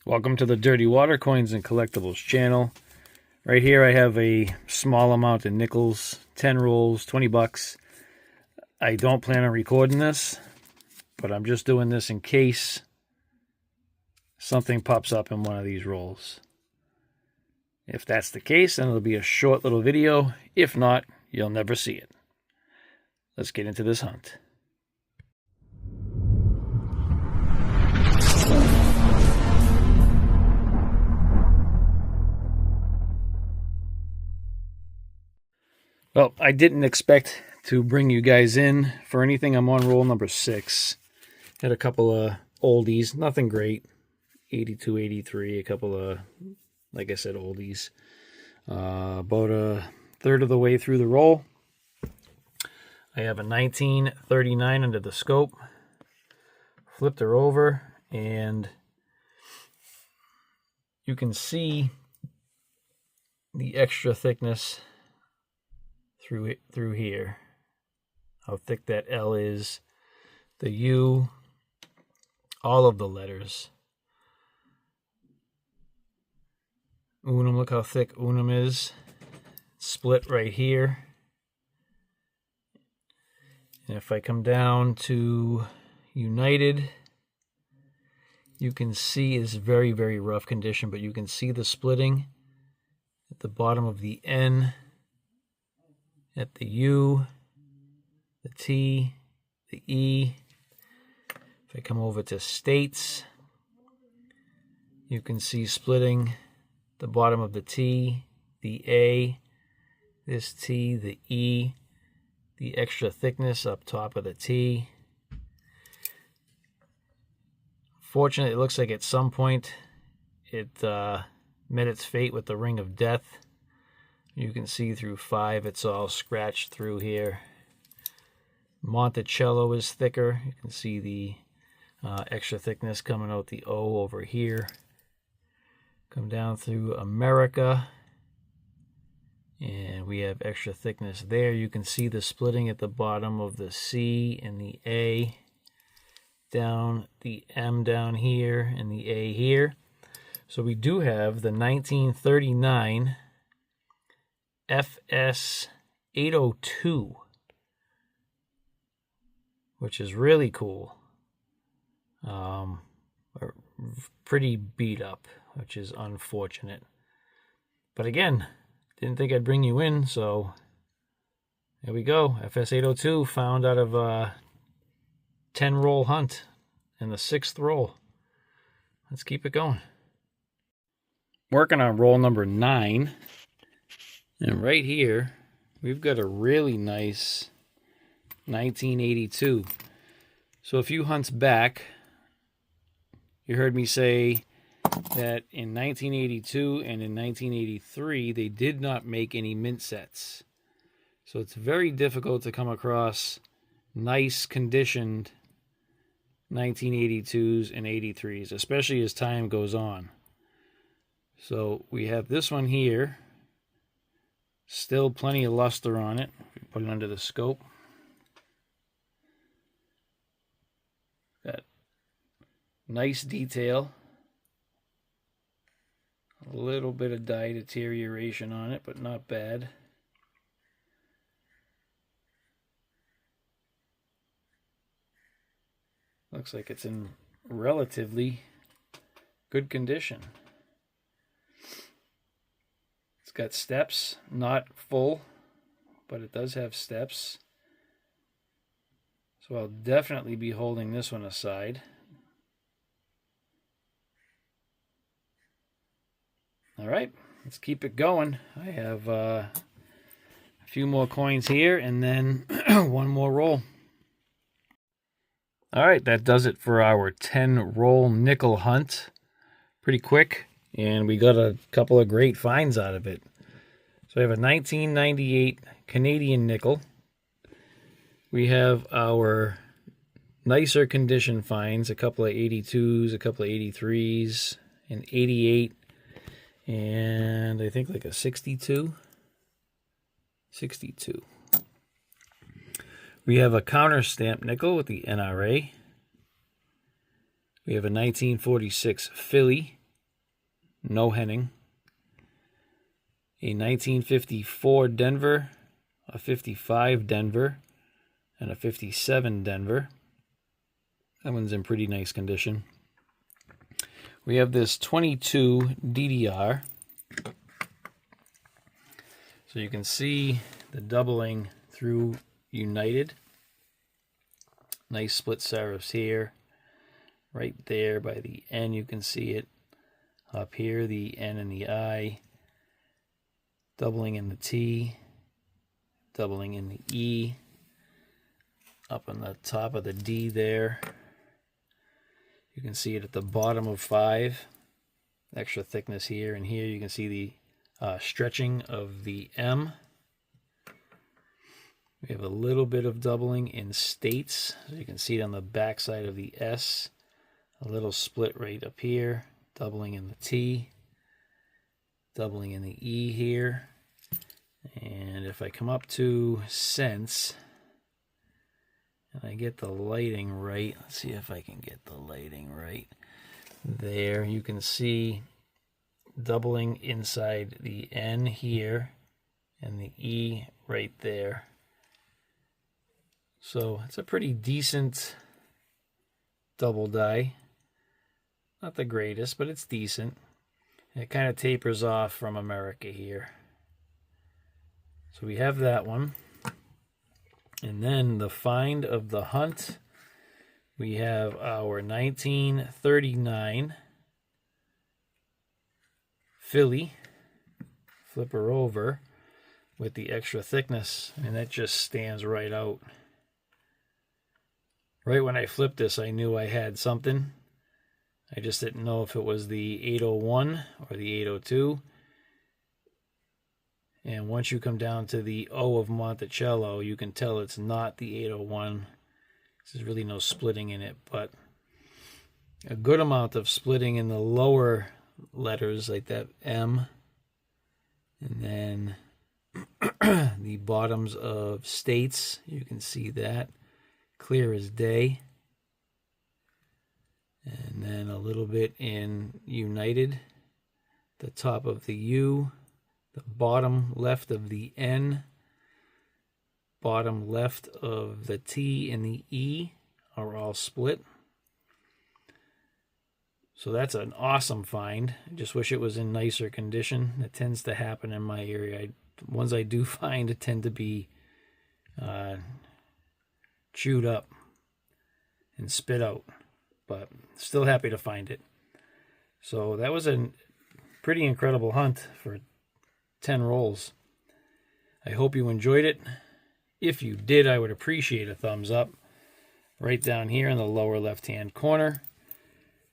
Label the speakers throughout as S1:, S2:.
S1: Welcome to the Dirty Water Coins and Collectibles channel. Right here I have a small amount of nickels, 10 rolls, 20 bucks. I don't plan on recording this, but I'm just doing this in case something pops up in one of these rolls. If that's the case, then it'll be a short little video. If not, you'll never see it. Let's get into this hunt. Well, I didn't expect to bring you guys in for anything. I'm on roll number 6. Had a couple of oldies, nothing great. 82, 83, a couple of, like I said, oldies. About a third of the way through the roll. I have a 1939 under the scope. Flipped her over, and you can see the extra thickness through here, how thick that L is, the U, all of the letters. Unum, look how thick unum is. Split right here. And if I come down to United, you can see it's very, very rough condition, but you can see the splitting at the bottom of the N, at the U, the T, the E. If I come over to States, you can see splitting the bottom of the T, the A, this T, the E, the extra thickness up top of the T. Fortunately, it looks like at some point it met its fate with the ring of death. You can see through 5, it's all scratched through here. Monticello is thicker. You can see the extra thickness coming out the O over here. Come down through America, and we have extra thickness there. You can see the splitting at the bottom of the C and the A. Down the M down here and the A here. So we do have the 1939 FS-802, which is really cool. Pretty beat up, which is unfortunate. But again, didn't think I'd bring you in, so there we go. FS-802 found out of a 10-roll hunt in the 6th roll. Let's keep it going. Working on roll number 9. And right here, we've got a really nice 1982. So a few hunts back, you heard me say that in 1982 and in 1983, they did not make any mint sets. So it's very difficult to come across nice conditioned 1982s and 83s, especially as time goes on. So we have this one here. Still plenty of luster on it. Put it under the scope. Got nice detail. A little bit of dye deterioration on it, but not bad. Looks like it's in relatively good condition. Got steps, not full, but it does have steps. So I'll definitely be holding this one aside. All right, let's keep it going. I have a few more coins here and then one more roll. All right, that does it for our 10-roll nickel hunt. Pretty quick. And we got a couple of great finds out of it. So we have a 1998 Canadian nickel. We have our nicer condition finds, a couple of 82s, a couple of 83s, an 88, and I think like a 62. 62. We have a counter stamp nickel with the NRA. We have a 1946 Philly no henning. A 1954 Denver, a 55 Denver, and a 57 Denver. That one's in pretty nice condition. We have this 22 DDR. So you can see the doubling through United. Nice split serifs here. Right there by the N you can see it. Up here the N and the I. Doubling in the T. Doubling in the E. Up on the top of the D there. You can see it at the bottom of 5. Extra thickness here, and here you can see the stretching of the M. We have a little bit of doubling in states, so you can see it on the back side of the S. A little split right up here, doubling in the T, doubling in the E here. And if I come up to cents, and I get the lighting right, let's see if I can get the lighting right. There, you can see doubling inside the N here and the E right there. So it's a pretty decent double die. Not the greatest, but it's decent. And it kind of tapers off from America here. So we have that one. And then the find of the hunt, we have our 1939 Philly, flip her over with the extra thickness, and that just stands right out. Right when I flipped this, I knew I had something. I just didn't know if it was the 801 or the 802. And once you come down to the O of Monticello, you can tell it's not the 801. There's really no splitting in it, but a good amount of splitting in the lower letters, like that M. And then the bottoms of states, you can see that clear as day. And then a little bit in United, the top of the U, the bottom left of the N, bottom left of the T and the E are all split. So that's an awesome find. I just wish it was in nicer condition. That tends to happen in my area. Ones I do find tend to be chewed up and spit out, but still happy to find it. So that was a pretty incredible hunt for 10 rolls. I hope you enjoyed it. If you did, I would appreciate a thumbs up right down here in the lower left hand corner.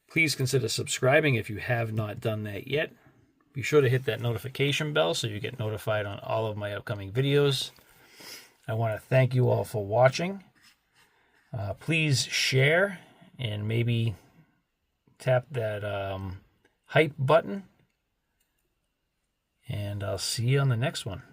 S1: Please consider subscribing if you have not done that yet. Be sure to hit that notification bell so you get notified on all of my upcoming videos. I want to thank you all for watching. Please share and maybe tap that hype button. And I'll see you on the next one.